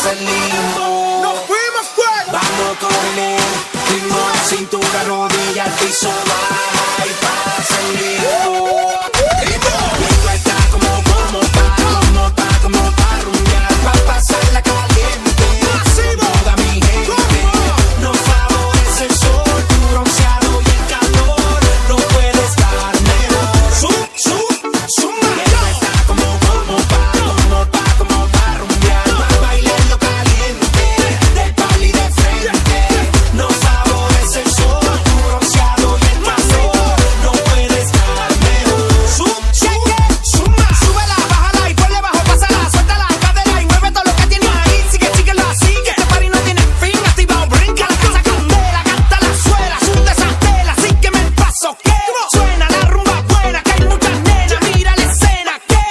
pasa el limbo. ¡Nos fuimos, fuera! Vamos con el ritmo, cintura, rodilla, al piso, baja y pasa el limbo. Esto está como pa' rumbear, pa' pasarla caliente. Toda mi gente, nos favorece el sol, tu bronceado y el calor. No puede estar mejor. Suma. Esto está como pa' rumbear, pa' bailarlo caliente, del pali de frente. Nos favorece el sol, tu bronceado y el calor. No puede estar mejor. Suma. Súbela, bájala y ponle bajo, pásala, suelta la cadera y mueve todo lo que tienes ahí. Síguelo así, que este party no tiene fin. Activa, brinca la casa candela, canta la suela, sunta esa tela, sígueme el paso que suena la rumba buena, que hay muchas nenas, mira la escena que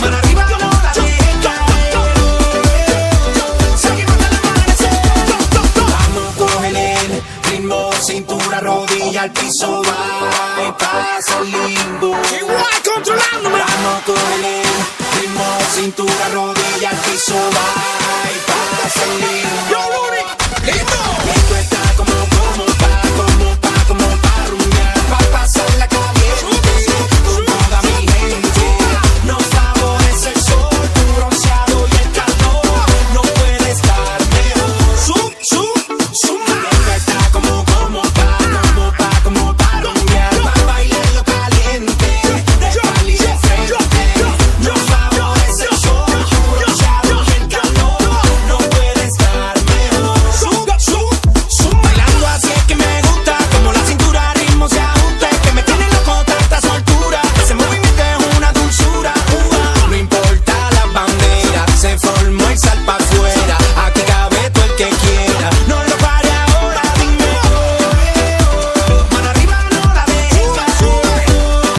mano arriba no la dejes caer. Seguimos hasta el amanecer. Vamos con el ritmo, cintura, rodilla, al piso, va y pasa el limbo. Igual controlándome. Vamos con el ritmo, cintura, rodilla, al piso, va